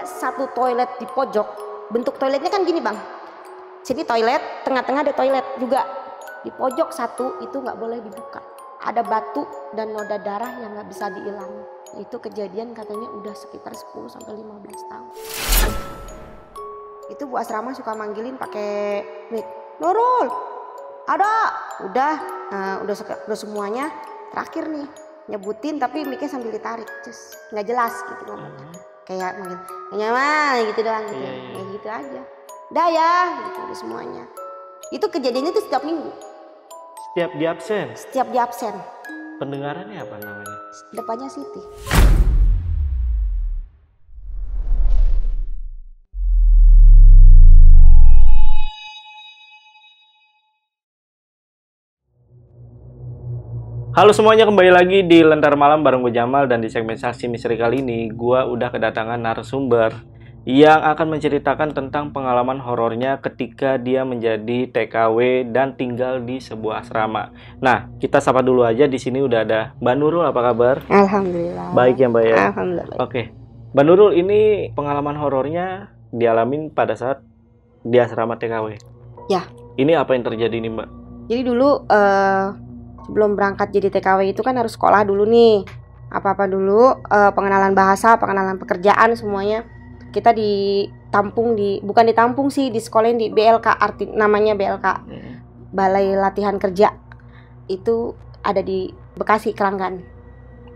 satu toilet di pojok. Bentuk toiletnya kan gini bang, sini toilet, tengah-tengah ada toilet juga. Di pojok satu itu nggak boleh dibuka. Ada batu dan noda darah yang nggak bisa dihilangi. Itu kejadian katanya udah sekitar 10-15 tahun. Itu Bu Asrama suka manggilin pakai mic, Nurul, ada, udah semuanya. Terakhir nih nyebutin tapi mic-nya sambil ditarik, nggak jelas gitu ngomongnya. Kayak manggil, nyaman gitu doang gitu, kayak gitu aja. Udah ya, gitu udah semuanya. Itu kejadiannya tuh setiap minggu. Setiap di absen? Setiap di absen. Pendengarannya apa namanya? Depannya Siti. Halo semuanya, kembali lagi di Lentera Malam bareng gue Jamal. Dan di segmen Saksi Misteri kali ini gue udah kedatangan narasumber yang akan menceritakan tentang pengalaman horornya ketika dia menjadi TKW dan tinggal di sebuah asrama. Nah, kita sapa dulu aja. Di sini udah ada Mbak Nurul, apa kabar? Alhamdulillah. Baik ya Mbak ya? Alhamdulillah baik. Oke, Mbak Nurul, ini pengalaman horornya dialamin pada saat di asrama TKW. Ya. Ini apa yang terjadi nih Mbak? Jadi dulu sebelum berangkat jadi TKW itu kan harus sekolah dulu nih. Apa-apa dulu, pengenalan bahasa, pengenalan pekerjaan semuanya. Kita bukan ditampung sih, di sekolahin di BLK, namanya BLK. Balai Latihan Kerja. Itu ada di Bekasi, Keranggan.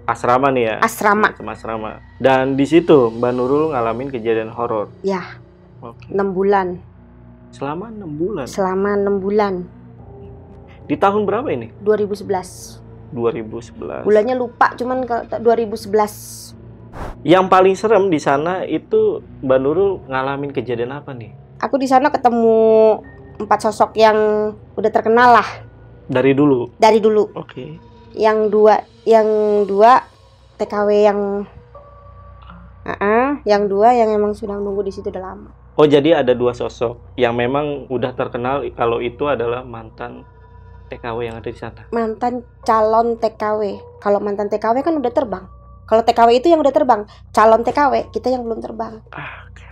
Asrama nih ya? Asrama. Asrama. Dan di situ Mbak Nurul ngalamin kejadian horor. Ya. Oke. 6 bulan. Selama 6 bulan? Selama 6 bulan. Di tahun berapa ini? 2011. 2011. Bulannya lupa, cuman 2011. Yang paling serem di sana itu Mbak Nurul ngalamin kejadian apa nih? Aku di sana ketemu 4 sosok yang udah terkenal lah. Dari dulu? Dari dulu. Oke. Yang dua TKW yang dua yang emang sudah nunggu di situ udah lama. Oh, jadi ada 2 sosok yang memang udah terkenal kalau itu adalah mantan TKW yang ada di sana. Mantan calon TKW. Kalau mantan TKW kan udah terbang. Kalau TKW itu yang udah terbang. Calon TKW kita yang belum terbang. Oke.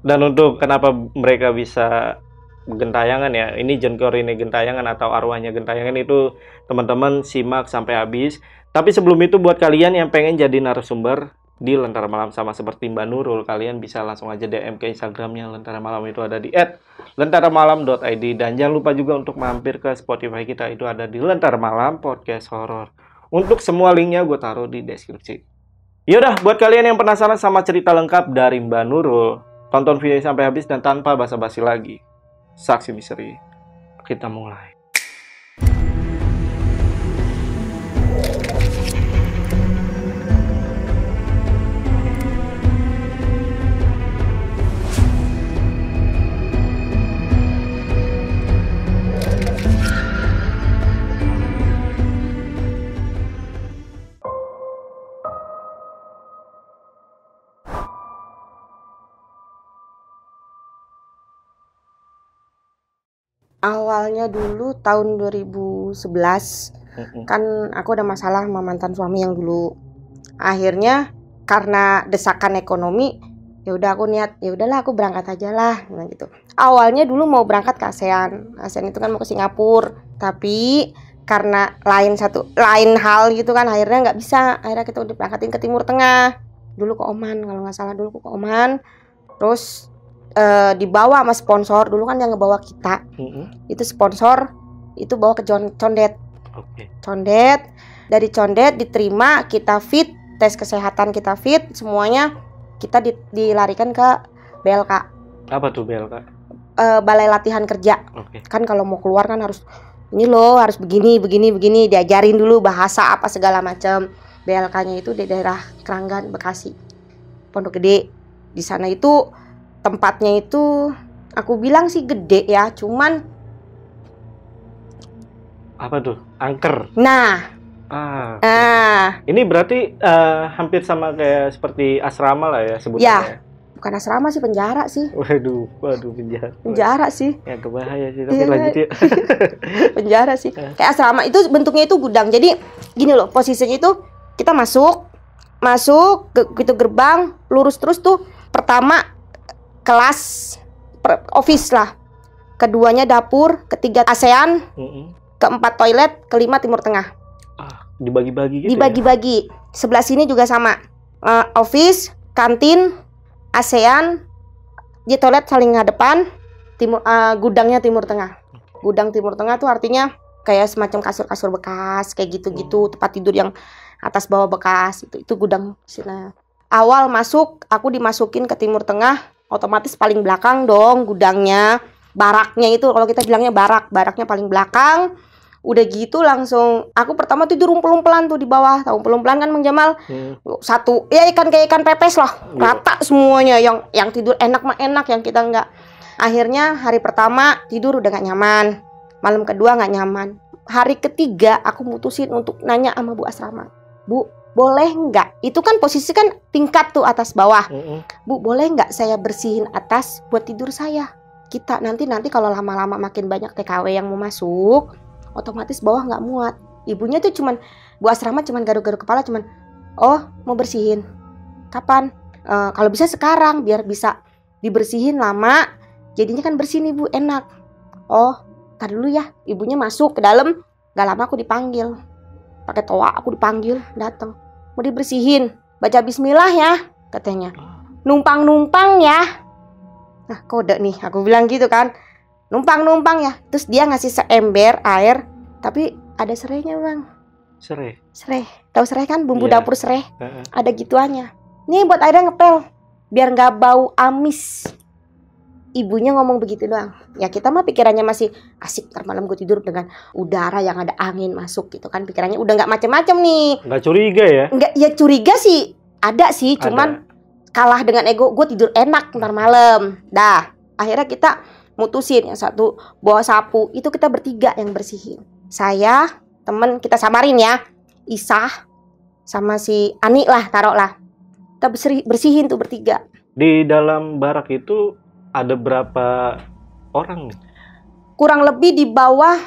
Dan untuk kenapa mereka bisa gentayangan ya? Ini jenkor, ini gentayangan atau arwahnya gentayangan, itu teman-teman simak sampai habis. Tapi sebelum itu buat kalian yang pengen jadi narasumber di Lentera Malam sama seperti Mbak Nurul, kalian bisa langsung aja DM ke Instagramnya Lentera Malam, itu ada di @lenteramalam.id. Dan jangan lupa juga untuk mampir ke Spotify kita, itu ada di Lentera Malam Podcast Horor. Untuk semua linknya gue taruh di deskripsi. Yaudah, buat kalian yang penasaran sama cerita lengkap dari Mbak Nurul, tonton video sampai habis dan tanpa basa-basi lagi. Saksi Misteri, kita mulai. Awalnya dulu tahun 2011 kan aku ada masalah sama mantan suami yang dulu. Akhirnya karena desakan ekonomi, ya udah aku niat, ya udahlah aku berangkat aja lah, nah gitu. Awalnya dulu mau berangkat ke ASEAN. ASEAN itu kan mau ke Singapura, tapi karena lain hal gitu kan, akhirnya nggak bisa. Akhirnya kita udah berangkatin ke Timur Tengah. Dulu ke Oman, kalau nggak salah dulu ke Oman. Terus dibawa sama sponsor, dulu kan yang ngebawa kita itu sponsor, itu bawa ke Condet. Condet, dari Condet diterima, kita fit, tes kesehatan kita fit, semuanya kita dilarikan ke BLK. Apa tuh BLK? Balai Latihan Kerja. Kan kalau mau keluar kan harus ini loh, harus begini, diajarin dulu bahasa apa segala macam. BLK-nya itu di daerah Keranggan, Bekasi, Pondok Gede. Di sana itu tempatnya itu aku bilang sih gede ya, cuman apa tuh? Angker. Nah. Ini berarti hampir sama kayak seperti asrama lah ya sebutnya. Ya. Bukan asrama sih, penjara sih. Waduh, penjara. Penjara sih. Ya kebahaya sih, tapi lanjut ya. Penjara sih. Kayak asrama itu bentuknya itu gudang. Jadi gini loh, posisinya itu kita masuk, masuk ke pintu gerbang, lurus terus tuh. Pertama kelas office lah, keduanya dapur, ketiga ASEAN, keempat toilet, kelima Timur Tengah. Dibagi-bagi gitu. Dibagi-bagi. Sebelah sini juga sama. Office, kantin, ASEAN, di toilet saling ngadepan, gudangnya Timur Tengah. Gudang Timur Tengah tuh artinya kayak semacam kasur-kasur bekas, kayak gitu-gitu, tempat tidur yang atas bawah bekas, itu gudang sini. Awal masuk, aku dimasukin ke Timur Tengah, otomatis paling belakang dong gudangnya. Baraknya itu, kalau kita bilangnya baraknya paling belakang. Udah gitu langsung, aku pertama tidur umpel-umpelan tuh di bawah. Tahu umpel-umpelan kan Bang Jamal? Satu, ya kayak ikan pepes lah, rata semuanya. Yang tidur enak mah enak, yang kita enggak. Akhirnya hari pertama tidur udah gak nyaman, malam kedua gak nyaman. Hari ketiga aku mutusin untuk nanya sama Bu Asrama, Bu, boleh nggak? Itu kan posisi kan tingkat tuh atas bawah. Bu, boleh nggak saya bersihin atas buat tidur saya? Kita nanti kalau lama-lama makin banyak TKW yang mau masuk, otomatis bawah nggak muat. Ibunya tuh Bu Asrama cuman garuk-garuk kepala, oh mau bersihin. Kapan? Kalau bisa sekarang biar bisa dibersihin lama. Jadinya kan bersih nih Bu, enak. Oh, tar dulu ya. Ibunya masuk ke dalam, gak lama aku dipanggil. Pakai toa aku dipanggil, datang. Mau dibersihin, baca bismillah ya, katanya. Numpang-numpang ya. Nah, kode nih, aku bilang gitu kan. Numpang-numpang ya. Terus dia ngasih seember air, tapi ada serainya Bang. Serai. Tahu serai kan? Bumbu dapur serai. Ada gituannya. Nih buat airnya ngepel, biar nggak bau amis. Ibunya ngomong begitu doang. Ya kita mah pikirannya masih asik, ntar malam gue tidur dengan udara yang ada angin masuk gitu kan. Pikirannya udah nggak macem-macem nih. Nggak curiga ya? Nggak, ya curiga sih. Ada sih, cuman kalah dengan ego, gue tidur enak ntar malam. Dah, akhirnya kita mutusin, yang satu bawa sapu, itu kita bertiga yang bersihin. Saya, temen kita samarin ya, Isah sama si Ani lah, taruh lah. Kita bersihin tuh bertiga. Di dalam barak itu ada berapa orang nih? Kurang lebih di bawah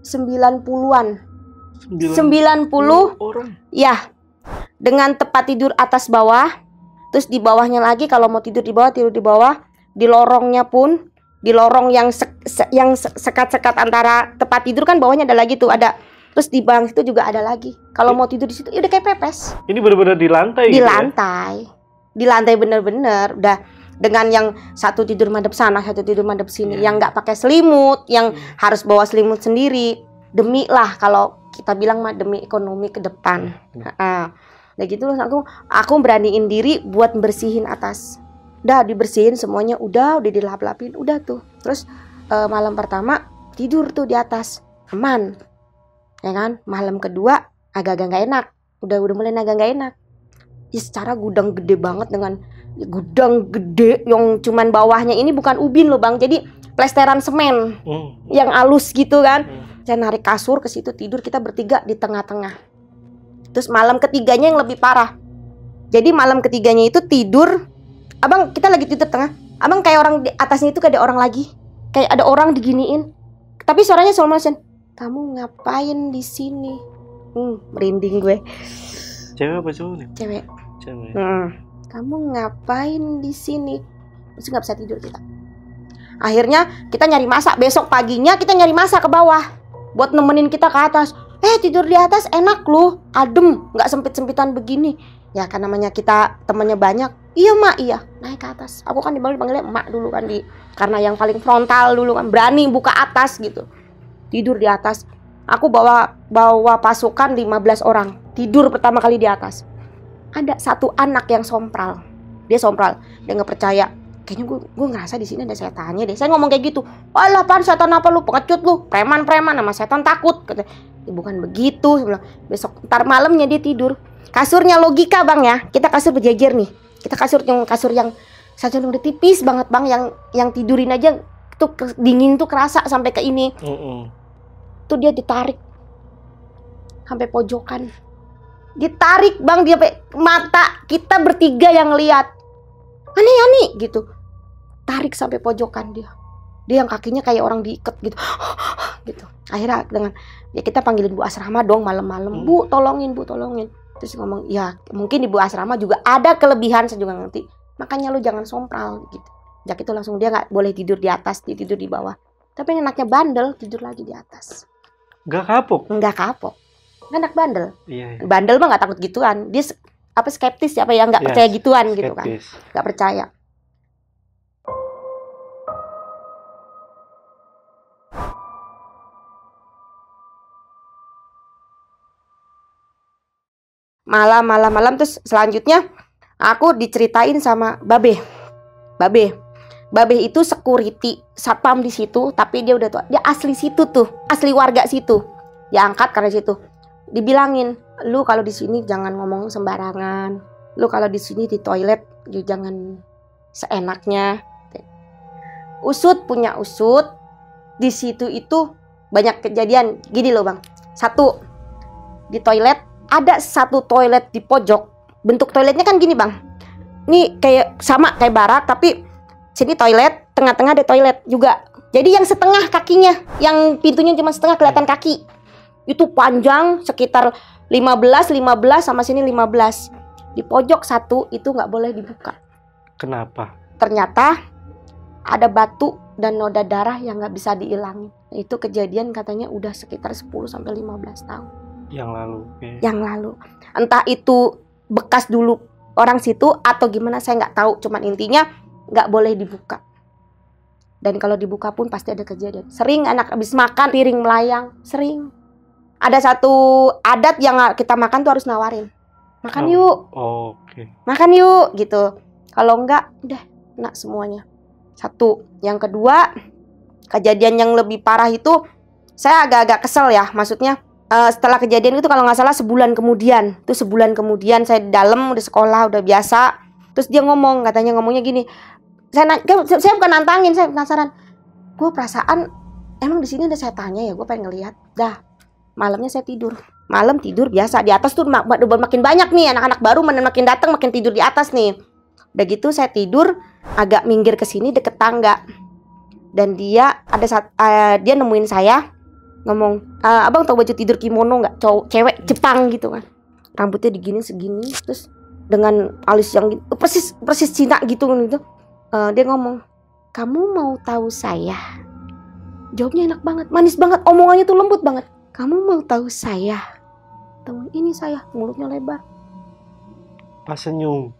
90-an. 90 orang. Ya. Dengan tempat tidur atas bawah. Terus di bawahnya lagi, kalau mau tidur di bawah, tidur di bawah. Di lorongnya pun, di lorong yang sekat-sekat antara tempat tidur kan bawahnya ada lagi tuh, ada. Terus di bang itu juga ada lagi. Kalau mau tidur di situ, ya udah kayak pepes. Ini benar-benar di lantai di gitu lantai. Ya? Di lantai bener-bener. Udah dengan yang satu tidur madep sana, satu tidur madep sini. Yang nggak pakai selimut, yang harus bawa selimut sendiri. Demi lah, kalau kita bilang mah demi ekonomi ke depan. Nah gitu loh, aku beraniin diri buat bersihin atas. Udah dibersihin semuanya, udah dilap-lapin, udah tuh. Terus malam pertama tidur tuh di atas, aman, ya kan. Malam kedua agak-agak nggak enak, udah mulai agak nggak enak. Ya secara gudang gede banget, dengan gudang gede yang cuman bawahnya ini bukan ubin loh Bang, jadi plesteran semen yang halus gitu kan. Saya narik kasur ke situ tidur, kita bertiga di tengah-tengah. Terus malam ketiganya yang lebih parah. Jadi malam ketiganya itu tidur, Abang kita lagi tidur tengah, Abang kayak orang di atasnya itu kayak ada orang lagi, kayak ada orang diginiin. Tapi suaranya slow motion. Kamu ngapain di sini? Merinding gue. Cewek apa cowok nih? Cewek. Cewek. Kamu ngapain di sini? Terus nggak bisa tidur kita. Akhirnya kita nyari masak. Besok paginya kita nyari masak ke bawah buat nemenin kita ke atas. Tidur di atas enak loh, adem, nggak sempit-sempitan begini. Ya kan namanya kita temannya banyak. Iya mak, iya, naik ke atas. Aku kan dipanggilnya emak dulu kan, karena yang paling frontal dulu kan, berani buka atas gitu. Tidur di atas. Aku bawa pasukan 15 orang. Tidur pertama kali di atas. Ada satu anak yang sompral. Dia sompral, dia nggak percaya. Kayaknya gue ngerasa di sini ada setannya deh. Saya ngomong kayak gitu. Alah pan, setan apa lu, pengecut lu, preman sama setan takut. Kata, bukan begitu. Besok ntar malamnya dia tidur. Kasurnya logika Bang ya. Kita kasur berjejer nih. Kita kasur yang udah tipis banget Bang, yang tidurin aja tuh dingin tuh kerasa sampai ke ini. Tuh dia ditarik sampai pojokan. Ditarik Bang, dia sampai mata kita bertiga yang lihat. Aneh gitu. Tarik sampai pojokan dia. Dia yang kakinya kayak orang diikat gitu. Gitu. Akhirnya dengan ya kita panggilin Bu Asrama dong malam-malam. Bu, tolongin. Terus ngomong, ya mungkin ibu asrama juga ada kelebihan, saya juga ngerti. Makanya lu jangan sompral gitu. Sejak itu langsung dia nggak boleh tidur di atas, dia tidur di bawah. Tapi anaknya bandel, tidur lagi di atas. Nggak kapok? Nggak kapok. Anak bandel. Iya. Bandel mah nggak takut gituan. Dia skeptis, apa ya, nggak percaya gituan gitu kan. Nggak percaya. Malam terus selanjutnya aku diceritain sama Babe itu security satpam di situ, tapi dia udah tua, dia asli situ tuh, asli warga situ, diangkat karena situ. Dibilangin, lu kalau di sini jangan ngomong sembarangan, lu kalau di sini di toilet jangan seenaknya. Usut punya usut, di situ itu banyak kejadian gini loh bang. Satu, di toilet ada satu toilet di pojok. Bentuk toiletnya kan gini bang. Ini kayak sama kayak barak, tapi sini toilet, tengah-tengah ada toilet juga. Jadi yang setengah kakinya, yang pintunya cuma setengah kelihatan kaki. Itu panjang sekitar 15 sama sini 15. Di pojok satu itu nggak boleh dibuka. Kenapa? Ternyata ada batu dan noda darah yang nggak bisa dihilangin. Itu kejadian katanya udah sekitar 10 sampai 15 tahun. Yang lalu. Yang lalu. Entah itu bekas dulu orang situ atau gimana saya nggak tahu. Cuman intinya nggak boleh dibuka. Dan kalau dibuka pun pasti ada kejadian. Sering anak habis makan piring melayang. Sering. Ada satu adat yang kita makan tuh harus nawarin. Makan yuk. Oke. Makan yuk gitu. Kalau enggak udah kena semuanya. Satu. Yang kedua, kejadian yang lebih parah itu saya agak-agak kesel ya. Maksudnya setelah kejadian itu kalau nggak salah sebulan kemudian. Itu sebulan kemudian saya di dalam udah sekolah, udah biasa. Terus dia ngomong, katanya ngomongnya gini. Saya bukan nantangin, saya penasaran. Gue perasaan emang di sini ada setannya ya, gue pengen ngelihat. Dah, malamnya saya tidur. Malam tidur biasa, di atas tuh makin banyak nih anak-anak baru makin datang, makin tidur di atas nih. Udah gitu saya tidur agak minggir ke sini deket tangga. Dan dia dia nemuin saya ngomong, abang tau baju tidur kimono nggak, cewek Jepang gitu kan, rambutnya digini segini, terus dengan alis yang gini, persis Cina gitu kan gitu. Dia ngomong, kamu mau tahu saya? Jawabnya enak banget, manis banget, omongannya tuh lembut banget. Kamu mau tahu saya? Tahu ini saya, mulutnya lebar. Pas senyum.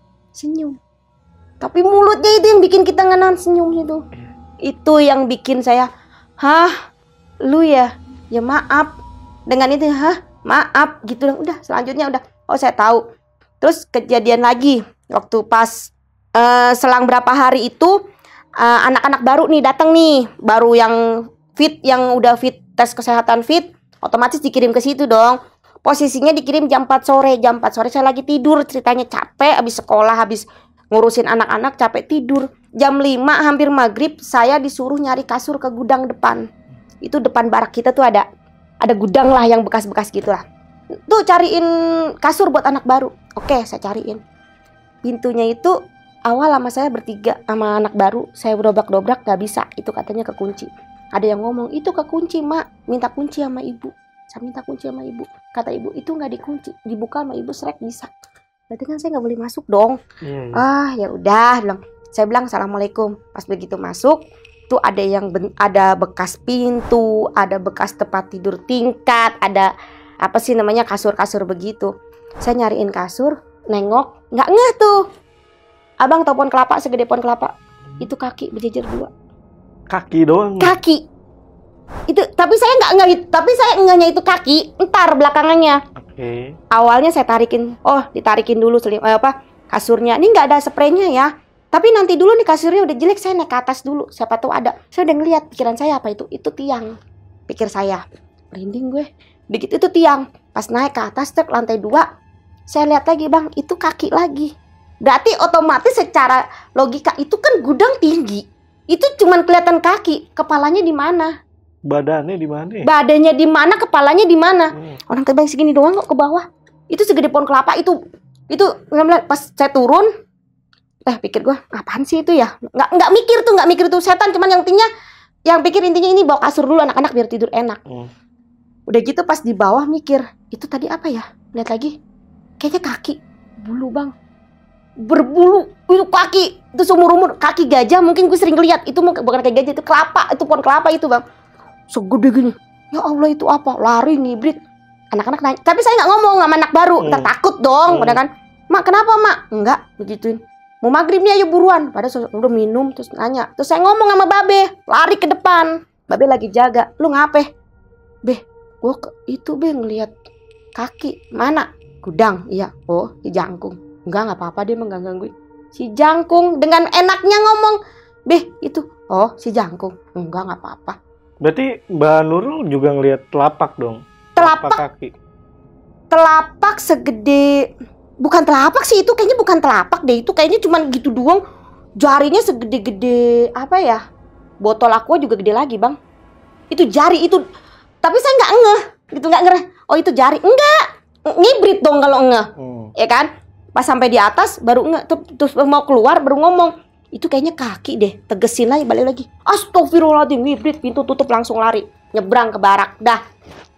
Tapi mulutnya itu yang bikin kita ngenahan senyum itu. Itu yang bikin saya, hah, lu ya? Ya maaf. Dengan itu, hah, maaf gitu. Udah, selanjutnya udah, oh saya tahu. Terus kejadian lagi waktu pas selang berapa hari itu anak-anak baru nih datang nih, baru yang fit, yang udah fit, tes kesehatan fit, otomatis dikirim ke situ dong. Posisinya dikirim jam 4 sore. Jam 4 sore saya lagi tidur, ceritanya capek habis sekolah, habis ngurusin anak-anak, capek tidur. Jam 5 hampir maghrib saya disuruh nyari kasur ke gudang depan. Itu depan barak kita tuh ada gudang lah yang bekas-bekas gitu lah. Tuh cariin kasur buat anak baru. Oke, saya cariin. Pintunya itu awal sama saya bertiga sama anak baru, saya dobrak-dobrak gak bisa. Itu katanya kekunci. Ada yang ngomong, itu kekunci mak, minta kunci sama ibu. Saya minta kunci sama ibu. Kata ibu, itu gak dikunci, dibuka sama ibu srek bisa. Berarti kan saya gak boleh masuk dong. Ya udah, saya bilang assalamualaikum. Pas begitu masuk, tuh ada bekas pintu, ada bekas tempat tidur tingkat, ada apa sih namanya, kasur-kasur begitu. Saya nyariin kasur, nengok, nggak ngeh tuh. Abang tau pohon kelapa segede pohon kelapa? Itu kaki berjejer 2. Kaki doang. Kaki. Itu tapi saya nggak ngeh, tapi saya ngehnya itu kaki, entar belakangannya. Oke. Awalnya saya tarikin, ditarikin dulu kasurnya. Ini nggak ada spraynya ya. Tapi nanti dulu nih kasurnya udah jelek, saya naik ke atas dulu, siapa tahu ada. Saya udah ngeliat, pikiran saya apa itu? Itu tiang. Pikir saya, merinding gue. Begitu itu tiang. Pas naik ke atas lantai 2, saya lihat lagi bang, itu kaki lagi. Berarti otomatis secara logika itu kan gudang tinggi. Itu cuman kelihatan kaki, kepalanya di mana? Badannya di mana? Badannya di mana, kepalanya di mana? Orang terbang segini doang kok ke bawah. Itu segede pohon kelapa itu pas saya turun. Pikir gue, apaan sih itu ya? Nggak mikir tuh setan, cuman yang pikir intinya ini bawa kasur dulu anak-anak biar tidur enak. Udah gitu pas di bawah mikir, itu tadi apa ya? Lihat lagi, kayaknya kaki bulu bang, berbulu itu kaki, itu seumur-umur kaki gajah mungkin gue sering lihat. Itu bukan kayak gajah, itu kelapa, itu pohon kelapa itu bang, segede gini. Ya Allah itu apa? Lari ngibrit. Anak-anak nanya, tapi saya nggak ngomong sama anak baru, ntar takut dong, udah kan? Mak kenapa mak? Enggak, begituin. Mau maghrib nih ayo buruan. Padahal udah minum terus nanya. Terus saya ngomong sama Babe, lari ke depan. Babe lagi jaga. Lu ngapain? Beh, gua itu Beh ngelihat kaki. Mana? Gudang. Iya. Oh, si Jangkung. Enggak apa-apa dia enggak gangguin. Si Jangkung dengan enaknya ngomong, Beh itu. Oh, si Jangkung. Enggak apa-apa. Berarti Mbak Nurul juga ngelihat telapak dong? Telapak kaki. Telapak segede, bukan telapak sih itu, kayaknya bukan telapak deh, itu kayaknya cuman gitu doang. Jarinya segede-gede apa ya? Botol aqua juga gede lagi bang. Itu jari itu, tapi saya nggak ngeh, gitu nggak ngeh. Oh itu jari, enggak, ngibrit dong kalau ngeh, ya kan? Pas sampai di atas baru ngeh, terus mau keluar baru ngomong, itu kayaknya kaki deh, tegesin lagi balik lagi. Astagfirullahaladzim, ngibrit, pintu tutup langsung lari, nyebrang ke barak, dah.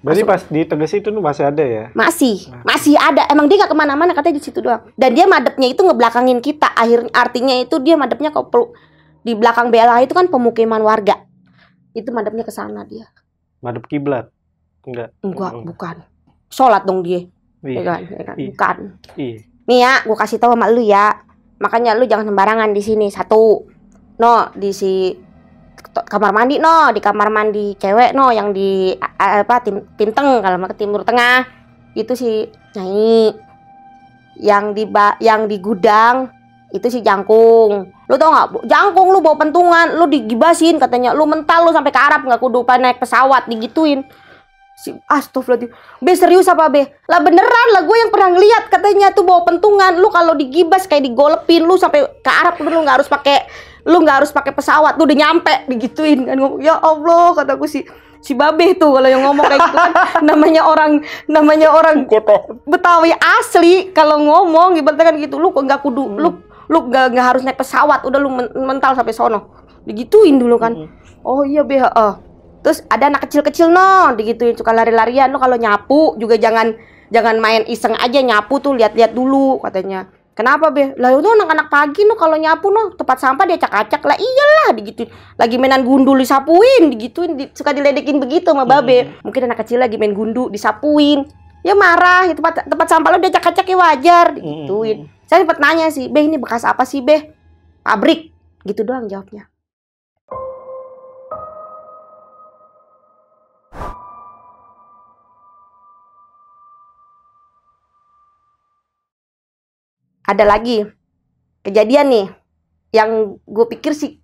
Berarti pas di Tegas itu masih ada ya? Masih ada. Emang dia nggak kemana-mana, katanya di situ doang. Dan dia madepnya itu ngebelakangin kita. Artinya itu dia madepnya di belakang BLH itu kan pemukiman warga. Itu madepnya ke sana dia. Madep kiblat? Enggak, bukan. Sholat dong dia. Ya kan? Bukan. Nih ya, gue kasih tahu sama lu ya. Makanya lu jangan sembarangan di sini. Satu, di kamar mandi di kamar mandi cewek yang di Tinteng kalau ke Timur Tengah itu si Nyai, yang di gudang itu si Jangkung. Lu tau nggak, Jangkung lu bawa pentungan, lu digibasin katanya, lu mental lu sampai ke Arab nggak kudu naik pesawat digituin. Si astagfirullahaladzim, Be serius apa Be? Lah beneran lah, gue yang pernah ngeliat katanya tuh bawa pentungan, lu kalau digibas kayak digolepin, lu sampai ke Arab lu nggak harus pakai pesawat, lu udah nyampe digituin kan. Ya Allah, kataku si Babe tuh kalau yang ngomong kayak gitu kan namanya orang Betawi asli kalau ngomong ibaratnya kan gitu, lu nggak kudu lu nggak harus naik pesawat, udah lu mental sampai sono digituin dulu kan. Oh iya Be, terus ada anak kecil-kecil digituin suka lari-larian. Lo kalau nyapu juga jangan main iseng aja nyapu tuh, lihat-lihat dulu katanya. Kenapa Be? Lah itu anak-anak pagi kalau nyapu tempat sampah dia acak-acak lah, iyalah digituin. Lagi mainan gundu disapuin digituin, suka diledekin begitu sama Babe. Mungkin anak kecil lagi main gundu disapuin, ya marah. Tempat sampah lo dia acak-acak ya wajar digituin. Saya sempat nanya sih, Be ini bekas apa sih Be? Pabrik, gitu doang jawabnya. Ada lagi kejadian nih yang gue pikir sih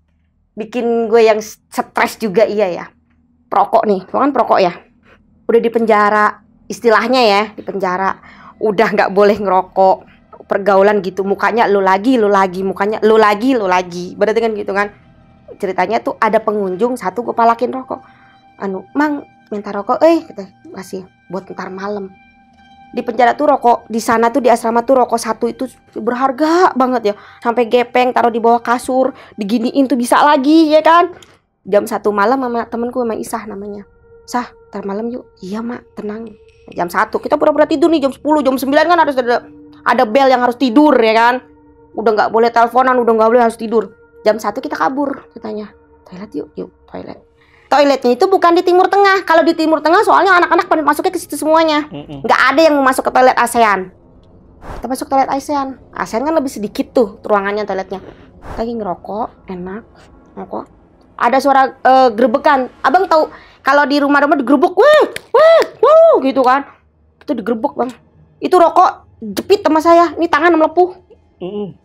bikin gue yang stres juga. Iya ya, perokok nih, kan perokok ya, udah di penjara istilahnya ya, di penjara udah nggak boleh ngerokok, pergaulan gitu, mukanya lu lagi, mukanya lu lagi, berarti kan gitu kan. Ceritanya tuh ada pengunjung satu, gue palakin rokok, Mang minta rokok, kita kasih buat ntar malam. Di penjara tuh rokok, di sana tuh di asrama tuh rokok satu itu berharga banget ya, sampai gepeng taruh di bawah kasur, diginiin tuh bisa lagi ya kan. Jam 1 malam sama temenku, sama Isah namanya, Sah ntar malam yuk. Iya mak, tenang. Jam 1 kita pura-pura tidur nih, jam 10, jam 9 kan harus ada bel yang harus tidur ya kan. Udah nggak boleh teleponan, udah nggak boleh, harus tidur. Jam 1 kita kabur, katanya toilet yuk toilet. Toiletnya itu bukan di Timur Tengah. Kalau di Timur Tengah soalnya anak-anak pada masuknya ke situ semuanya. Nggak ada yang mau masuk ke toilet ASEAN. Kita masuk toilet ASEAN. ASEAN kan lebih sedikit tuh ruangannya, toiletnya. Lagi ngerokok, enak, ngerokok. Ada suara gerebekan. Abang tahu kalau di rumah-rumah digerebek, wah, gitu kan. Itu digerebek bang. Itu rokok jepit sama saya. Ini tangan melepuh.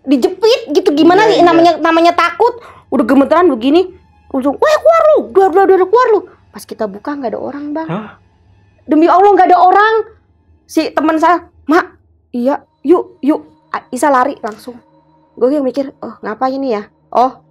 Dijepit gitu, gimana nih? Namanya takut. Udah gemeteran begini. Langsung, keluar lu, keluar lu. Pas kita buka nggak ada orang bang. Demi Allah nggak ada orang. Si teman saya, Mak, iya, yuk. Isa lari langsung. Gue yang mikir, oh ngapain ini ya?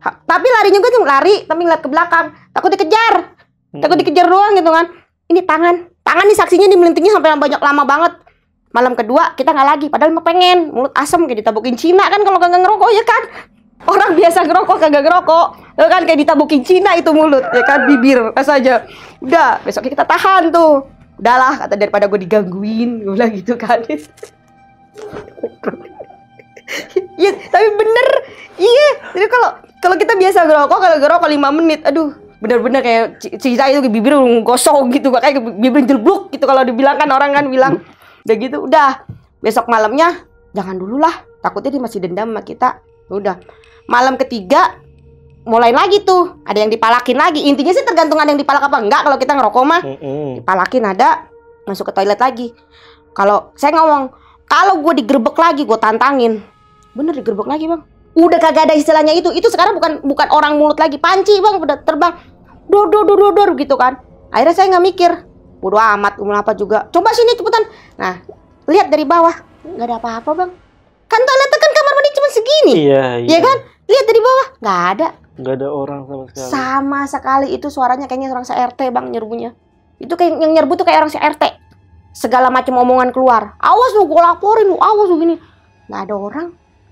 Tapi larinya gue tuh lari, tapi ngeliat ke belakang. Takut dikejar doang gitu kan. Ini tangan nih saksinya dimelintingnya sampai lama banget. Malam kedua kita nggak lagi, padahal mau pengen, mulut asem kayak ditabukin Cina kan kalau kagak ngerokok ya kan. Orang biasa ngerokok kagak ngerokok, ya kan, kayak ditabukin Cina itu mulut, ya kan, bibir saja. Udah, besoknya kita tahan tuh. Udahlah, kata daripada gue digangguin, gue bilang gitu kan. Iya, tapi bener. Iya, jadi kalau kita biasa ngerokok, kalau ngerokok 5 menit, aduh, bener-bener kayak cerita itu bibir gosong gitu, kayak bibir jelbluk gitu kalau dibilang kan orang kan bilang. Udah gitu, udah. Besok malamnya jangan dulu lah, takutnya dia masih dendam sama kita. Udah. Malam ketiga mulai lagi tuh, ada yang dipalakin lagi. Intinya sih tergantung ada yang dipalak apa enggak. Kalau kita ngerokok mah dipalakin ada, masuk ke toilet lagi. Kalau saya ngomong, kalau gue digerebek lagi, gue tantangin. Bener digerebek lagi bang. Udah kagak ada istilahnya itu sekarang bukan orang mulut lagi, panci bang, udah terbang, dor gitu kan. Akhirnya saya nggak mikir, bodo amat, umur apa juga. Coba sini cepetan. Nah, lihat dari bawah, nggak ada apa-apa bang. Kan toiletnya kan kamar mandi cuma segini. Iya kan? Lihat dari bawah, nggak ada orang sama sekali. Sama sekali. Itu suaranya kayaknya orang se-RT bang nyerbunya. Itu kayak yang nyerbu tuh kayak orang se-RT. Segala macam omongan keluar. Awas lu, gue laporin lu, awas lu gini. Nggak ada orang.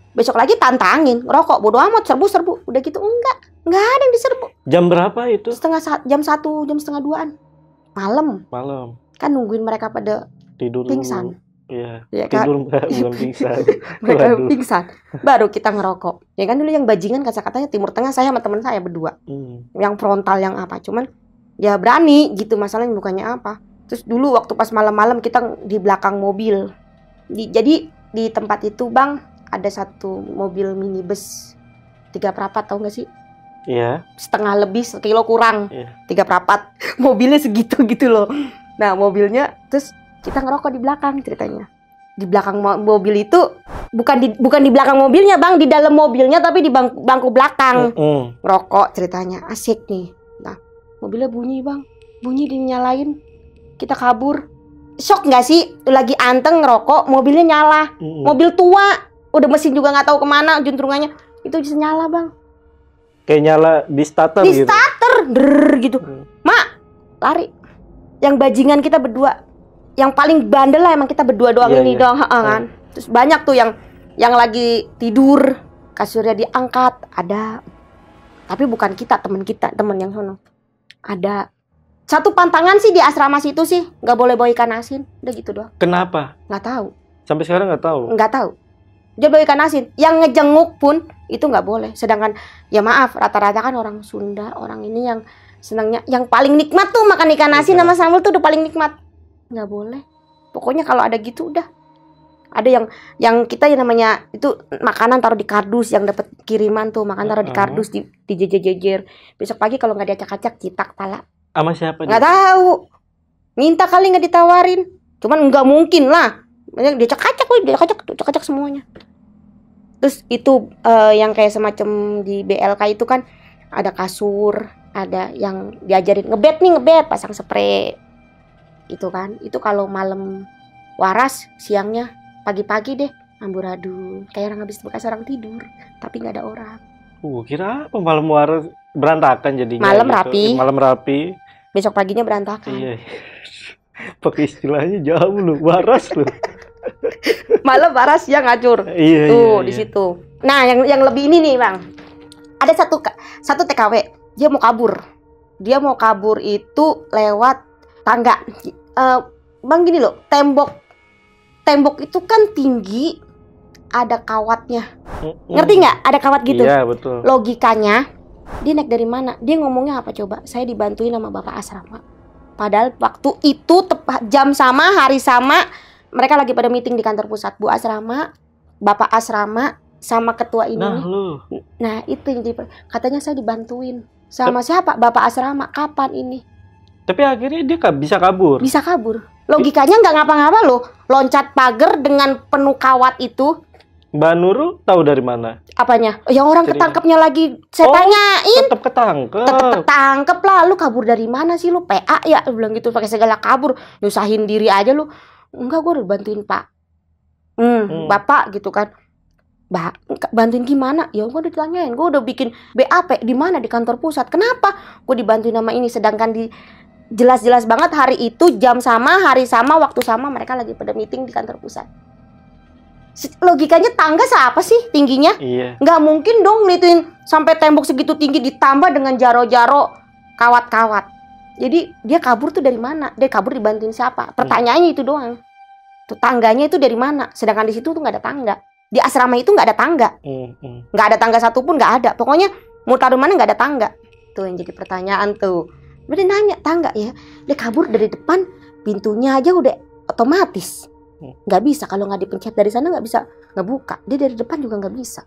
Besok lagi tantangin, ngerokok, bodo amat, serbu. Udah gitu enggak ada yang diserbu. Jam berapa itu? Jam 1, jam setengah 2-an. Malam. Kan nungguin mereka pada tidur pingsan. Iya, kan? Tidur bukan pingsan. Mereka pingsan. Baru kita ngerokok. Ya kan dulu yang bajingan kata-katanya Timur Tengah saya sama teman saya berdua. Yang frontal yang apa, cuman ya berani gitu, masalahnya bukannya apa. Terus dulu waktu pas malam-malam kita di belakang mobil. Jadi di tempat itu bang, ada satu mobil minibus 3 perapat, tau gak sih? Iya. Setengah lebih, 1 kilo kurang. 3 perapat. Mobilnya segitu gitu loh. Nah mobilnya, terus kita ngerokok di belakang ceritanya. Di belakang mobil itu, bukan di belakang mobilnya bang, di dalam mobilnya tapi di bangku belakang. Ngerokok ceritanya, asik nih. Nah mobilnya bunyi bang, dinyalain. Kita kabur. Shock gak sih? Lagi anteng ngerokok, mobilnya nyala. Mobil tua. Udah mesin juga nggak tahu kemana juntrungannya, itu bisa nyala bang. Kayak nyala di starter gitu. Di starter, gitu. Mak, lari. Yang bajingan kita berdua, yang paling bandel lah emang kita berdua doang ini doang, kan. Terus banyak tuh yang lagi tidur, kasurnya diangkat, ada. Tapi bukan kita, temen yang sono. Ada. Satu pantangan sih di asrama situ sih, nggak boleh bawa ikan asin, udah gitu doang. Kenapa? Nggak tahu. Sampai sekarang nggak tahu. Nggak tahu. Dia bawa ikan asin, yang ngejenguk pun itu nggak boleh. Sedangkan ya maaf, rata-rata kan orang Sunda, orang ini yang senangnya, yang paling nikmat tuh makan ikan asin sama sambal tuh udah paling nikmat. Nggak boleh. Pokoknya kalau ada gitu udah. Ada yang kita yang namanya itu makanan taruh di kardus, yang dapat kiriman tuh makan taruh di kardus, di jejer. Besok pagi kalau nggak diacak-acak citak pala. Sama siapa? Nggak tahu. Minta kali nggak ditawarin. Cuman nggak mungkin lah. Diacak-acak semuanya. Terus itu yang kayak semacam di BLK itu kan ada kasur, ada yang diajarin ngebet, pasang spray. Itu kan, itu kalau malam waras, siangnya pagi-pagi deh amburadul, kayak orang habis bekas orang tidur, tapi nggak ada orang. Kira apa malam waras berantakan jadinya? Malam rapi. Besok paginya berantakan. Iya. Pakai istilahnya jauh lu, waras lu. Malam waras yang ngacur. Tuh di situ. Nah, yang lebih ini nih, Bang. Ada satu TKW, dia mau kabur. Dia mau kabur itu lewat tangga. Bang gini loh, tembok itu kan tinggi, ada kawatnya. Ngerti nggak? Ada kawat gitu. Iya, betul. Logikanya, dia naik dari mana? Dia ngomongnya apa coba? Saya dibantuin sama bapak asrama. Padahal waktu itu tepat jam sama, hari sama, mereka lagi pada meeting di kantor pusat. Bu asrama, bapak asrama, sama ketua ini. Nah itu yang katanya saya dibantuin. Sama siapa? Bapak asrama. Kapan ini? Tapi akhirnya dia bisa kabur. Bisa kabur. Logikanya nggak ngapa-ngapa loh. Loncat pagar dengan penuh kawat itu. Mbak Nurul tahu dari mana? Apanya? Yang orang ketangkepnya lagi saya tanyain. Tetap ketangkep. Tetap ketangkep lah. Lu kabur dari mana sih lu? PA ya? Lu bilang gitu pakai segala kabur. Nyusahin diri aja lu. Enggak, gue udah bantuin Pak. Bapak gitu kan. Bantuin gimana? Ya gue udah ditanyain. Gue udah bikin BAP di mana? Di kantor pusat. Kenapa? Gue dibantuin sama ini. Sedangkan di jelas-jelas banget hari itu jam sama, hari sama, waktu sama mereka lagi pada meeting di kantor pusat. Logikanya tangga siapa sih tingginya? Iya. Nggak mungkin dong ngelituin sampai tembok segitu tinggi ditambah dengan jaro-jaro kawat-kawat. Jadi dia kabur tuh dari mana? Dia kabur dibantuin siapa? Pertanyaannya itu doang. Tuh tangganya itu dari mana? Sedangkan di situ tuh nggak ada tangga. Di asrama itu nggak ada tangga. Nggak ada tangga satupun, nggak ada. Pokoknya mau taruh mana nggak ada tangga. Tuh yang jadi pertanyaan tuh. Dia nanya tangga ya. Dia kabur dari depan, pintunya aja udah otomatis. Nggak bisa kalau nggak dipencet dari sana, nggak bisa ngebuka. Dia dari depan juga nggak bisa.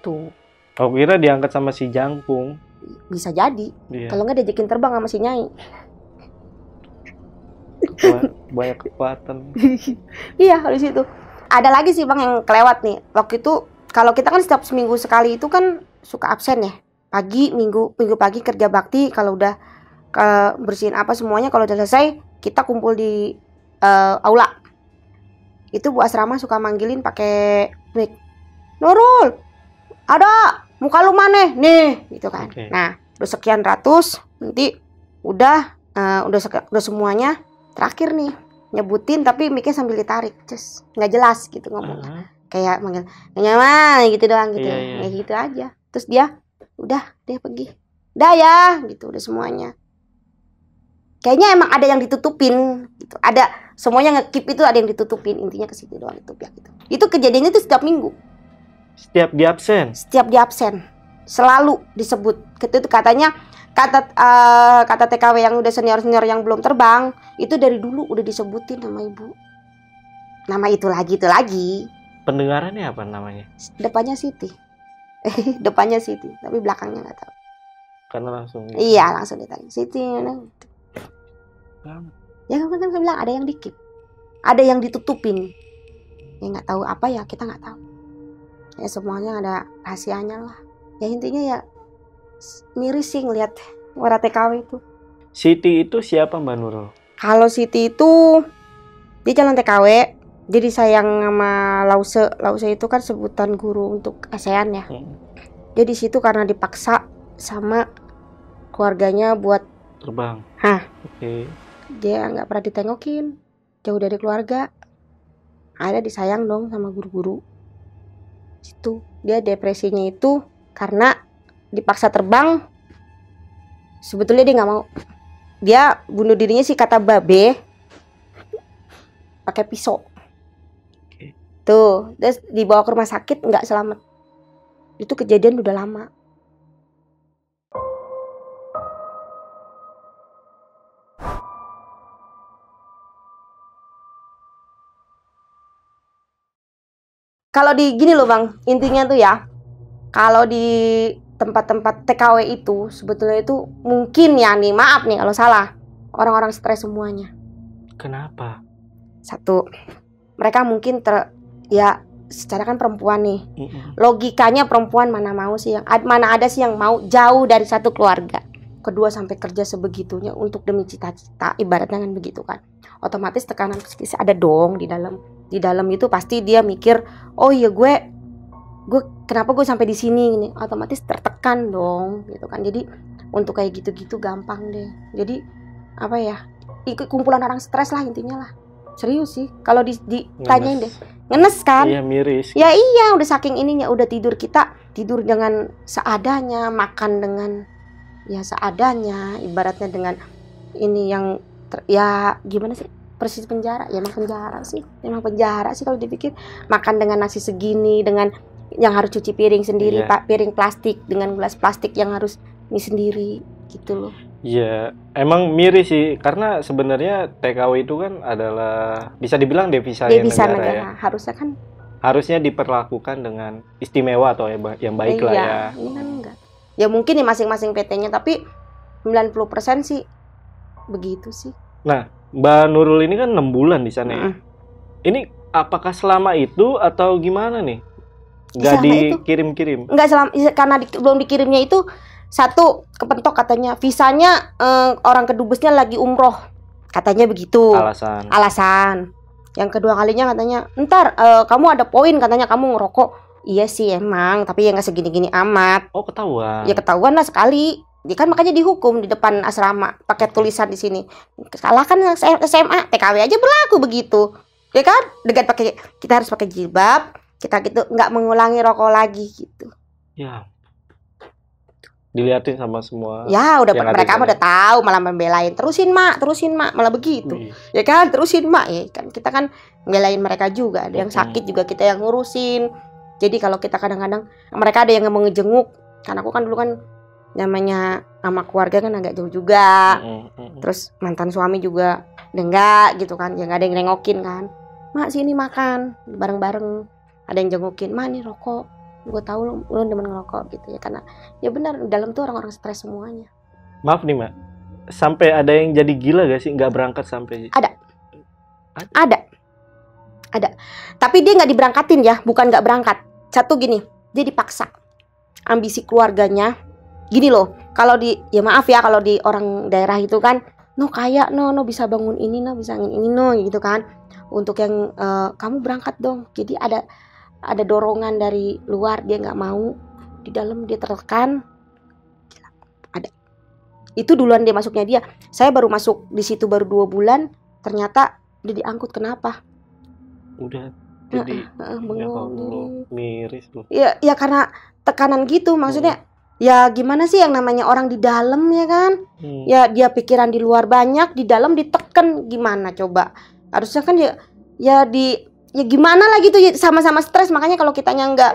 Tuh. Aku kira diangkat sama si Jangkung. Bisa jadi. Iya. Kalau nggak diajakin terbang sama si Nyai. Banyak kekuatan. Iya, habis itu ada lagi sih bang yang kelewat nih. Waktu itu kalau kita kan setiap seminggu sekali itu kan suka absen ya. Pagi minggu pagi kerja bakti, kalau udah bersihin apa semuanya, kalau udah selesai kita kumpul di aula. Itu Bu Asrama suka manggilin pakai mic. Nurul, ada muka lu mana nih gitu kan. Okay. Nah udah sekian ratus, nanti udah semuanya. Terakhir nih nyebutin tapi mic-nya sambil ditarik, terus nggak jelas gitu ngomong. Kayak manggil nyaman gitu doang gitu. Kayak gitu aja. Terus dia pergi. Udah ya gitu, udah semuanya. Kayaknya emang ada yang ditutupin gitu. Ada semuanya nge-keep itu, ada yang ditutupin, intinya ke situ doang itu pihak itu. Itu kejadiannya itu setiap minggu. Setiap di absen. Setiap di absen. Selalu disebut. Itu katanya kata TKW yang udah senior yang belum terbang itu dari dulu udah disebutin sama ibu. Nama itu lagi. Pendengarannya apa namanya? Depannya Siti. Depannya Siti, tapi belakangnya nggak tahu. Karena langsung. Iya, langsung ditanya Siti. Ya kan saya bilang ada yang dikip, ada yang ditutupin. Ya nggak tahu apa ya, kita nggak tahu. Ya semuanya ada rahasianya lah. Ya intinya ya miris sih ngeliat warga TKW itu. Siti itu siapa Mbak Nurul? Kalau Siti itu dia calon TKW, jadi sayang sama Lause. Lause itu kan sebutan guru untuk ASEAN ya. Dia di situ karena dipaksa sama keluarganya buat terbang. Oke. Dia nggak pernah ditengokin, jauh dari keluarga. Ada disayang dong sama guru-guru. Situ dia depresinya itu karena dipaksa terbang. Sebetulnya dia nggak mau. Dia bunuh dirinya sih kata babe pakai pisau. Tuh, terus dibawa ke rumah sakit nggak selamat. Itu kejadian udah lama. Kalau di gini loh bang, intinya tuh ya, kalau di tempat-tempat TKW itu sebetulnya itu mungkin ya nih, maaf nih kalau salah, orang-orang stres semuanya. Kenapa? Satu, mereka mungkin ya secara kan perempuan nih, logikanya perempuan mana ada sih yang mau jauh dari satu keluarga. Kedua, sampai kerja sebegitunya untuk demi cita-cita, ibaratnya kan begitu kan. Otomatis tekanan psikis ada dong di dalam. Di dalam itu pasti dia mikir, oh iya gue kenapa gue sampai di sini ini, otomatis tertekan dong gitu kan. Jadi untuk kayak gitu-gitu gampang deh. Jadi apa ya, kumpulan orang stres lah intinya lah. Serius sih kalau ditanyain deh, ngenes kan. Iya, miris. Ya iya, udah saking ininya, udah tidur dengan seadanya, makan dengan ya seadanya, ibaratnya dengan ini yang ya gimana sih, persis penjara. Ya emang penjara sih kalau dipikir. Makan dengan nasi segini, dengan yang harus cuci piring sendiri, piring plastik dengan gelas plastik yang harus ini sendiri gitu loh. Iya, emang miris sih, karena sebenarnya TKW itu kan adalah bisa dibilang devisa negara ya. Harusnya diperlakukan dengan istimewa atau yang baik lah ya. Ini kan enggak. Ya mungkin di masing-masing PT-nya, tapi 90% sih begitu sih. Nah, Mbak Nurul ini kan 6 bulan di sana ya. Ini apakah selama itu atau gimana nih? Nggak dikirim-kirim? Nggak karena belum dikirimnya itu. Satu, kepentok katanya visanya orang kedubesnya lagi umroh, katanya begitu. Alasan. Yang kedua kalinya katanya, ntar kamu ada poin katanya kamu ngerokok. Iya sih emang, tapi ya nggak segini-gini amat. Oh ketahuan? Ya ketahuan lah sekali. Dia kan makanya dihukum di depan asrama pakai tulisan di sini. Salah kan SMA, TKW aja berlaku begitu. Ya kan? Dengan kita harus pakai jilbab, kita gitu nggak mengulangi rokok lagi gitu. Ya. diliatin sama semua. Ya udah yang ada mereka di sana. udah tahu, malah membelain, terusin mak, malah begitu. Wih. Ya kan, terusin mak, ya kan kita kan membelain mereka juga. Ada yang sakit juga kita yang ngurusin. Jadi kalau kita kadang-kadang mereka ada yang mau ngejenguk, karena aku kan dulu kan namanya sama keluarga kan agak jauh juga. Terus mantan suami juga enggak gitu kan, ya nggak ada yang nengokin kan. Mak sini makan bareng-bareng, ada yang jengukin, mak nih rokok, gue tahu lu demen ngerokok gitu ya, karena ya benar dalam tuh orang-orang stres semuanya. Maaf nih mak, sampai ada yang jadi gila gak sih nggak berangkat sampai? Ada. Tapi dia nggak diberangkatin ya, bukan nggak berangkat. Satu gini, dia dipaksa. Ambisi keluarganya, gini loh. Kalau di, ya maaf ya kalau di orang daerah itu kan, no kaya, no bisa bangun ini, no bisa ini, no gitu kan. Untuk yang kamu berangkat dong. Jadi ada dorongan dari luar, dia nggak mau. Di dalam dia tertekan. Gila, ada. Itu duluan dia masuknya dia. Saya baru masuk di situ baru 2 bulan, ternyata udah diangkut. Kenapa? Udah jadi bengong, miris tuh. Ya karena tekanan gitu, maksudnya ya gimana sih yang namanya orang di dalam ya kan? Ya dia pikiran di luar banyak, di dalam ditekan, gimana coba? Harusnya kan ya gimana lah gitu ya, sama-sama stres. Makanya kalau kitanya nggak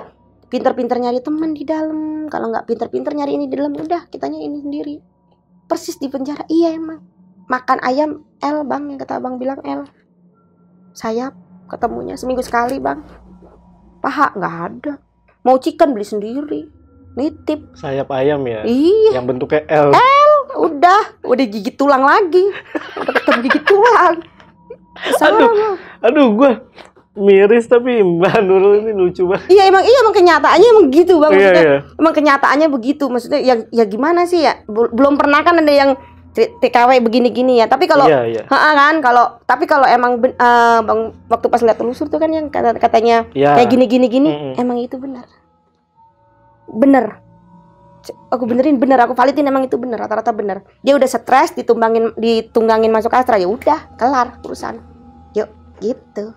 pinter-pinter nyari teman di dalam, kalau nggak pinter-pinter nyari ini di dalam, udah kitanya ini sendiri persis di penjara. Iya emang makan ayam L bang, yang kata abang bilang L sayap ketemunya seminggu sekali bang, paha nggak ada, mau chicken beli sendiri, nitip sayap ayam ya. Iya, yang bentuknya L udah gigit tulang lagi, udah ketemu gigit tulang. Aduh gue miris, tapi Mbak Nurul ini lucu banget. Iya emang kenyataannya emang gitu bang, maksudnya Iya. Emang kenyataannya begitu, maksudnya ya gimana sih ya, belum pernah kan ada yang TKW begini-gini ya. Tapi kalau kan tapi kalau emang bang, waktu pas lihat telusur tuh kan yang katanya kayak gini emang itu benar. Aku benerin bener, aku validin emang itu bener, rata-rata bener. Dia udah stres, ditunggangin masuk Astra, ya udah kelar urusan. Yuk gitu.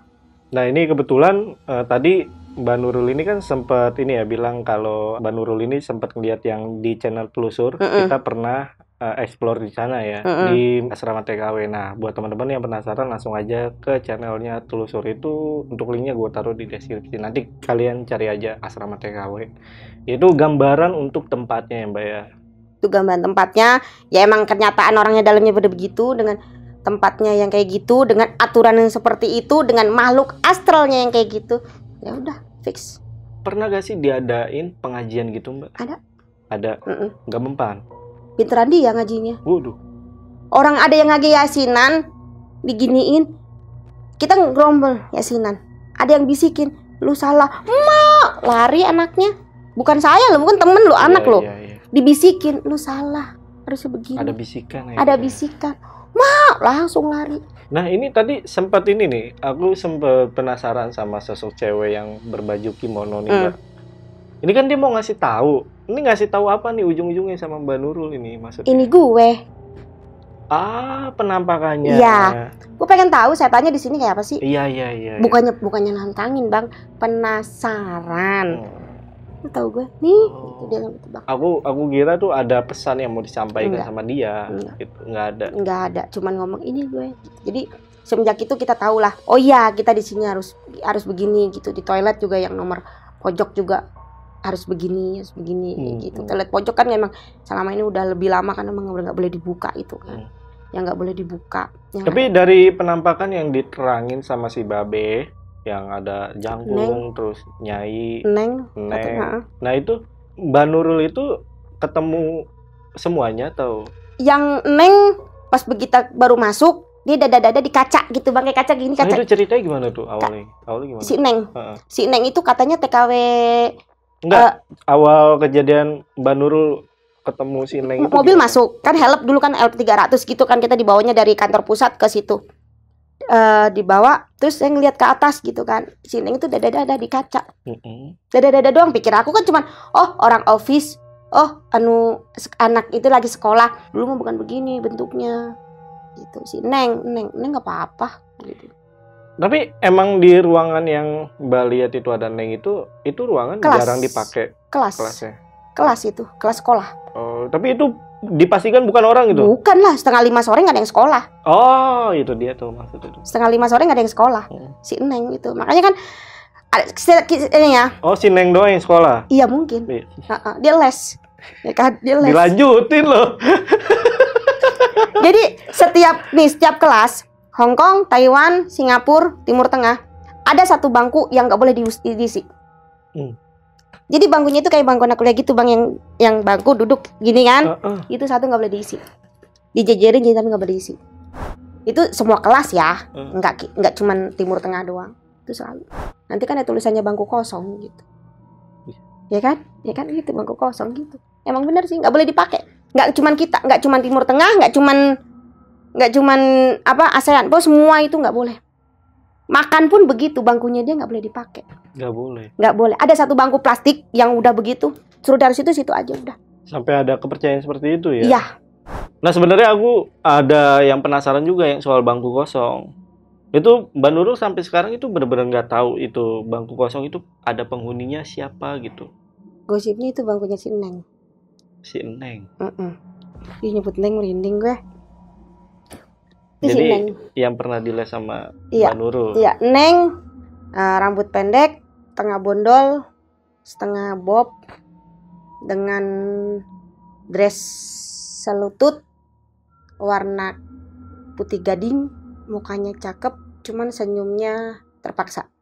Nah ini kebetulan tadi Mbak Nurul ini kan sempat ini ya bilang kalau Mbak Nurul ini sempat ngeliat yang di channel Telusur, kita pernah explore di sana ya, di asrama TKW. Nah buat teman-teman yang penasaran langsung aja ke channelnya Telusur itu, untuk linknya gue taruh di deskripsi. Nanti kalian cari aja asrama TKW. Itu gambaran untuk tempatnya ya Mbak ya. Itu gambaran tempatnya, ya emang kenyataan orangnya dalamnya begitu, dengan tempatnya yang kayak gitu, dengan aturan yang seperti itu, dengan makhluk astralnya yang kayak gitu. Ya udah fix. Pernah gak sih diadain pengajian gitu Mbak? Ada. Nggak mempan. Pinteran dia ngajinya. Waduh. Orang ada yang ngaji yasinan, diginiin, kita ngerombol yasinan. Ada yang bisikin, lu salah, mak, lari anaknya. Bukan saya loh, bukan temen lo, anak lo. Dibisikin, lu salah, harusnya begini. Ada bisikan ya. Ada bisikan, mak, langsung lari. Nah ini tadi sempat ini nih, aku sempat penasaran sama sosok cewek yang berbaju kimono nih Mbak. Ini kan dia mau ngasih tahu. Ini ngasih tahu apa nih ujung-ujungnya sama Mbak Nurul ini maksudnya? Ini gue. Penampakannya. Iya. Gue pengen tahu setannya di sini kayak apa sih? Iya. Bukannya nantangin bang, penasaran. Tahu gue nih. Gitu dia gitu bang. Aku kira tuh ada pesan yang mau disampaikan sama dia. Gitu. Nggak ada. Cuman ngomong ini gue. Jadi semenjak itu kita tahu lah. Oh iya, kita di sini harus begini gitu. Di toilet juga yang nomor pojok juga harus begini gitu. Toilet pojok kan memang selama ini udah lebih lama kan memang nggak boleh dibuka itu kan. Yang nggak boleh dibuka. Tapi dari penampakan yang diterangin sama si Babe, yang ada jangkung, terus Nyai, Neng. Nah itu Mbak Nurul itu ketemu semuanya atau? Yang Neng pas begitu baru masuk, dia dada di kaca gitu bang, kayak kaca gini kaca. Nah, itu ceritanya gimana tuh awalnya? Awalnya gimana? Si Neng itu katanya TKW. Enggak, awal kejadian Mbak Nurul ketemu si Neng itu mobil gimana? Masuk, kan help dulu kan LP300 gitu kan, kita dibawanya dari kantor pusat ke situ. Dibawa, terus saya ngeliat ke atas gitu kan, si Neng itu dada di kaca. Dada doang, pikir aku kan cuman, oh orang office, oh anak itu lagi sekolah, dulu mah bukan begini bentuknya. Gitu, si Neng nggak apa-apa gitu. Tapi emang di ruangan yang Mbak lihat itu ada Neng itu ruangan jarang dipakai kelasnya. kelas itu, kelas sekolah. Oh, tapi itu dipastikan bukan orang gitu? Bukan lah, 4:30 sore nggak ada yang sekolah. Oh, itu dia tuh maksudnya. 4:30 sore nggak ada yang sekolah. Si Neng itu, makanya kan ini ya. Oh, si Neng doang yang sekolah? Iya mungkin. Dia les, ya kan? Dia les. Dilanjutin loh. Jadi setiap kelas, Hong Kong, Taiwan, Singapura, Timur Tengah, ada satu bangku yang nggak boleh diisi. Jadi bangkunya itu kayak bangku anak kuliah gitu bang, yang bangku duduk gini kan, itu satu nggak boleh diisi, dijejerin jadi tapi nggak boleh diisi. Itu semua kelas ya, nggak cuman Timur Tengah doang, itu selalu. Nanti kan ada tulisannya bangku kosong gitu, ya kan gitu bangku kosong gitu. Emang bener sih nggak boleh dipakai, nggak cuman kita, nggak cuman Timur Tengah, nggak cuman apa ASEAN, pokoknya semua itu nggak boleh. Makan pun begitu, bangkunya dia nggak boleh dipakai. Nggak boleh. Ada satu bangku plastik yang udah begitu, suruh dari situ aja udah. Sampai ada kepercayaan seperti itu ya? Iya. Nah sebenarnya aku ada yang penasaran juga yang soal bangku kosong. Itu Mbak Nurul sampai sekarang itu benar-benar nggak tahu itu bangku kosong itu ada penghuninya siapa gitu. Gosipnya itu bangkunya si Neng. Si Neng. Ih, nyebut Neng merinding gue. Jadi yang pernah diles sama Mbak Nurul. Iya, Neng, rambut pendek, tengah bondol, setengah bob, dengan dress selutut, warna putih gading, mukanya cakep, cuman senyumnya terpaksa.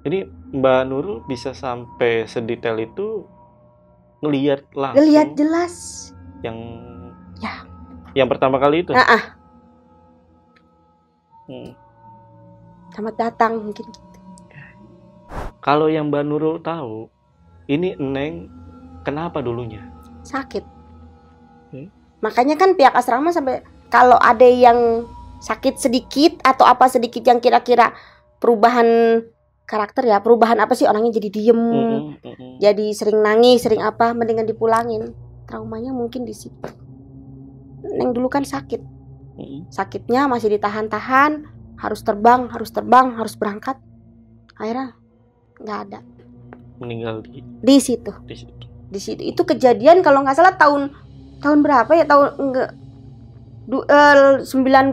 Jadi Mbak Nurul bisa sampai sedetail itu ngelihat langsung. Ngelihat jelas. Yang pertama kali itu. Selamat datang mungkin. Kalau yang Mbak Nurul tahu, ini Neng kenapa dulunya? Sakit. Makanya kan pihak asrama sampai kalau ada yang sakit sedikit atau apa sedikit yang kira-kira perubahan karakter ya, perubahan apa sih, orangnya jadi diem, jadi sering nangis, sering apa, mendingan dipulangin. Traumanya mungkin di situ. Neng dulu kan sakit. Sakitnya masih ditahan-tahan, harus terbang, harus berangkat. Akhirnya nggak ada. Meninggal di situ. Di situ. Itu kejadian kalau nggak salah tahun berapa ya? Tahun 90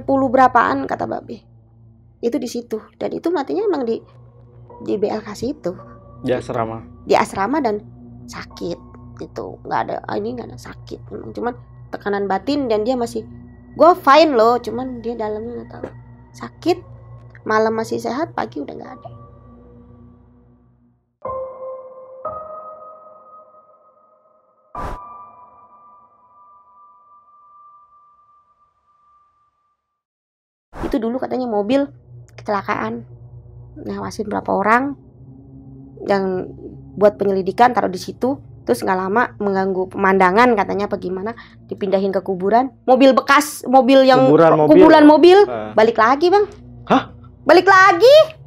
berapaan kata Babe. Itu di situ. Dan itu matinya emang di BLK situ. Di asrama. Di asrama dan sakit. Itu nggak ada, ini nggak ada sakit. Cuman tekanan batin dan dia masih, gue fine loh, cuman dia dalamnya nggak tahu. Sakit, malam masih sehat, pagi udah nggak ada. Itu dulu katanya mobil kecelakaan, ngawasin berapa orang yang buat penyelidikan, taruh di situ. Terus nggak lama mengganggu pemandangan katanya apa gimana, dipindahin ke kuburan. Mobil bekas, mobil yang kuburan mobil. Balik lagi bang. Hah? Balik lagi.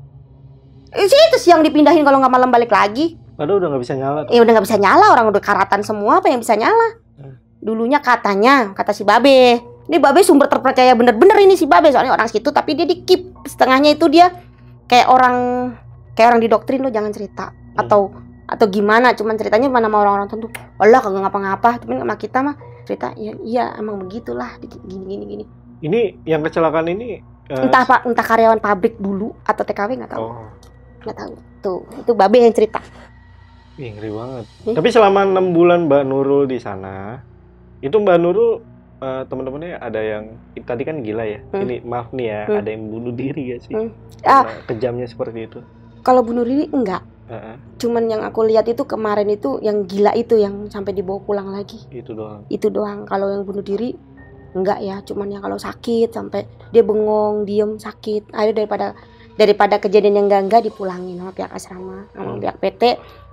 Itu sih yang dipindahin, kalau nggak malam balik lagi. Padahal udah nggak bisa nyala. Udah nggak bisa nyala, orang udah karatan semua, apa yang bisa nyala? Dulunya katanya, kata si Babe. Ini Babe sumber terpercaya bener-bener ini si Babe, soalnya orang situ, tapi dia di-keep setengahnya itu, dia kayak orang didoktrin, lo jangan cerita atau gimana, cuman ceritanya mana sama orang-orang tentu. Allah kagak ngapa-ngapa, tapi sama kita mah cerita iya emang begitulah, gini. Ini yang kecelakaan ini entah karyawan pabrik dulu atau TKW, nggak tahu. Nggak tahu. Tuh, itu Babe yang cerita. Ngeri banget. Tapi selama 6 bulan Mbak Nurul di sana, itu Mbak Nurul teman-temannya ada yang tadi kan gila ya. Ini maaf nih ya, ada yang bunuh diri gak sih? Kejamnya seperti itu. Kalau bunuh diri enggak. Cuman yang aku lihat itu kemarin itu yang gila itu yang sampai dibawa pulang lagi. Itu doang. Kalau yang bunuh diri enggak ya, cuman yang kalau sakit sampai dia bengong, diem, sakit. Akhirnya daripada kejadian yang enggak dipulangin sama pihak asrama, sama pihak PT.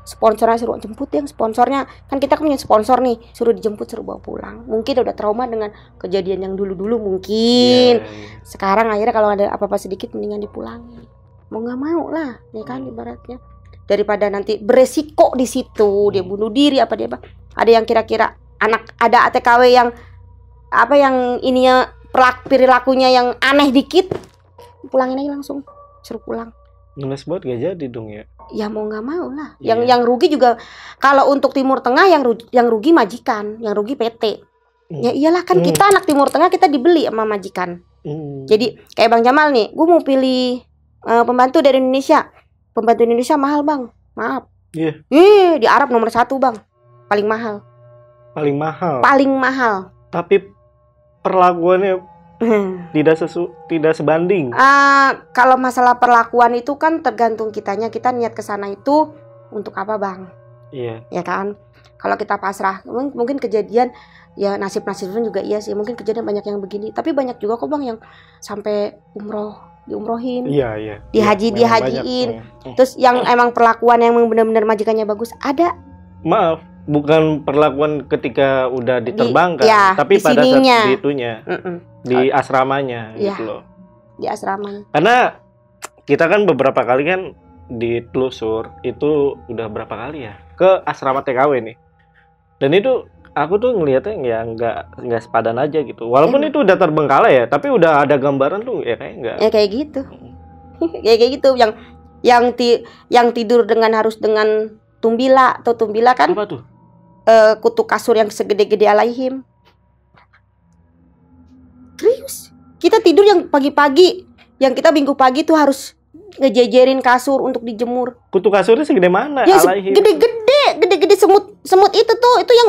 Sponsornya suruh jemput, yang sponsornya kan kita punya sponsor nih, suruh dijemput, suruh bawa pulang. Mungkin udah trauma dengan kejadian yang dulu mungkin. Sekarang akhirnya kalau ada apa-apa sedikit mendingan dipulangin. Mau nggak mau lah, ya kan ibaratnya. Daripada nanti beresiko di situ, dia bunuh diri apa dia apa. Ada yang kira-kira ada TKW yang apa yang ininya perilakunya yang aneh dikit, pulangin aja langsung, suruh pulang. Ngenes banget gak jadi dong ya. Ya mau nggak mau lah. Iya. Yang rugi juga kalau untuk Timur Tengah yang rugi majikan, yang rugi PT. Ya iyalah kan kita anak Timur Tengah, kita dibeli sama majikan. Jadi kayak Bang Jamal nih, gue mau pilih pembantu dari Indonesia. Pembantu Indonesia mahal bang, maaf. Di Arab nomor 1 bang, paling mahal. Paling mahal. Paling mahal. Tapi perlakuannya tidak sebanding. Kalau masalah perlakuan itu kan tergantung kitanya, kita niat ke sana itu untuk apa bang? Iya. Ya kan. Kalau kita pasrah, mungkin kejadian ya nasib-nasibnya juga iya sih. Mungkin kejadian banyak yang begini, tapi banyak juga kok bang yang sampai diumrohin. Iya. Dihajiin. Terus yang emang perlakuan yang benar-benar majikannya bagus ada. Maaf, bukan perlakuan ketika udah diterbangkan, tapi pada sininya. saat di itunya, di asramanya gitu loh. Di asramanya. Karena kita kan beberapa kali kan ditelusur, itu udah berapa kali ya ke asrama TKW nih. Dan itu aku tuh ngelihatnya ya nggak sepadan aja gitu. Walaupun itu udah terbengkalai ya, tapi udah ada gambaran tuh ya kayak enggak. Ya kayak gitu. Kayak gitu yang tidur harus dengan tumbila atau tumbila kan? Apa tuh? Kutu kasur yang segede-gede alaihim. Serius. Kita tidur yang pagi-pagi, yang kita minggu pagi tuh harus ngejejerin kasur untuk dijemur. Kutu kasurnya segede mana? Ya gede-gede semut itu tuh, itu yang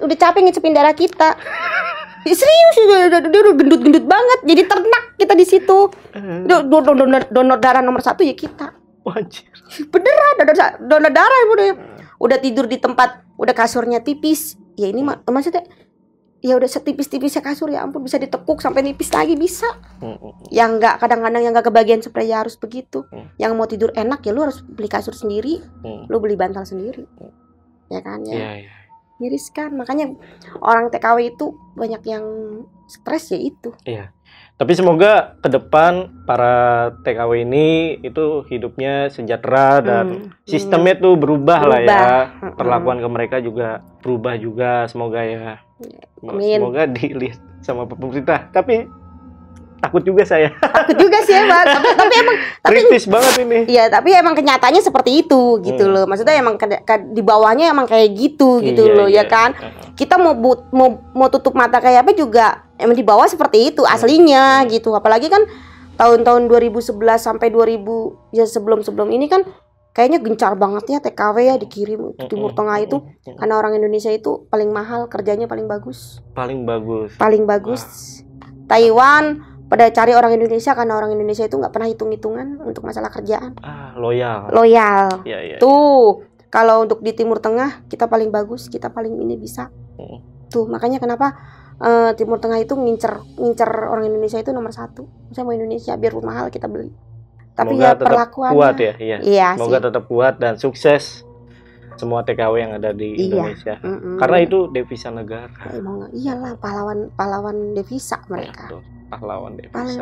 udah capek ngisepin darah kita. Serius, dia udah gendut-gendut banget. Jadi ternak kita di situ. Donor darah nomor 1 ya kita. Anjir. Beneran donor darah udah tidur di tempat, udah kasurnya tipis. Ya ini maksudnya ya udah setipis-tipisnya kasur, ya ampun bisa ditekuk sampai nipis lagi bisa. Yang enggak, kadang-kadang yang enggak kebagian spray ya harus begitu. Yang mau tidur enak ya lu harus beli kasur sendiri, lu beli bantal sendiri. Ya kan ya. Iya. Miris kan, makanya orang TKW itu banyak yang stres ya itu. Iya. Tapi semoga ke depan para TKW ini itu hidupnya sejahtera dan sistemnya tuh berubah lah ya. Perlakuan ke mereka juga berubah juga, semoga ya. Amin. Semoga dilihat sama pemerintah. Tapi takut juga saya. Takut juga sih emang. Tapi kritis banget ini. Iya, tapi emang kenyataannya seperti itu gitu loh. Maksudnya emang di bawahnya emang kayak gitu loh ya kan. Kita mau tutup mata kayak apa juga emang di bawah seperti itu aslinya gitu. Apalagi kan tahun-tahun 2011 sampai 2000 ya sebelum ini kan kayaknya gencar banget ya TKW ya dikirim ke Timur Tengah itu, karena orang Indonesia itu paling mahal, kerjanya paling bagus. Paling bagus. Taiwan pada cari orang Indonesia karena orang Indonesia itu nggak pernah hitung-hitungan untuk masalah kerjaan. Loyal. Ya. Tuh, kalau untuk di Timur Tengah kita paling bagus, kita paling ini bisa. Tuh, makanya kenapa Timur Tengah itu ngincer orang Indonesia itu nomor 1. Saya mau Indonesia biar mahal kita beli. Tapi semoga ya perlakuannya kuat ya. Iya. Semoga tetap kuat dan sukses semua TKW yang ada di Indonesia. Karena itu devisa negara. Iyalah, pahlawan devisa mereka. Pahlawan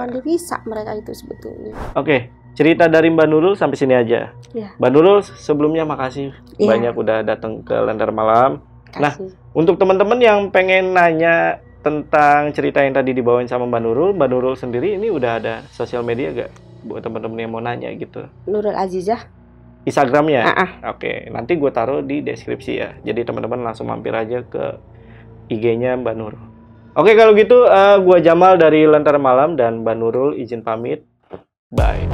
devisa mereka itu sebetulnya. Oke, cerita dari Mbak Nurul sampai sini aja. Mbak Nurul sebelumnya makasih banyak udah datang ke Lentera Malam. Nah, untuk teman-teman yang pengen nanya tentang cerita yang tadi dibawain sama Mbak Nurul sendiri ini udah ada sosial media gak buat teman-teman yang mau nanya gitu? Nurul Azizah. Instagramnya? Oke, nanti gue taruh di deskripsi ya. Jadi teman-teman langsung mampir aja ke IG-nya Mbak Nurul. Oke, kalau gitu gue Jamal dari Lentera Malam dan Mbak Nurul izin pamit. Bye.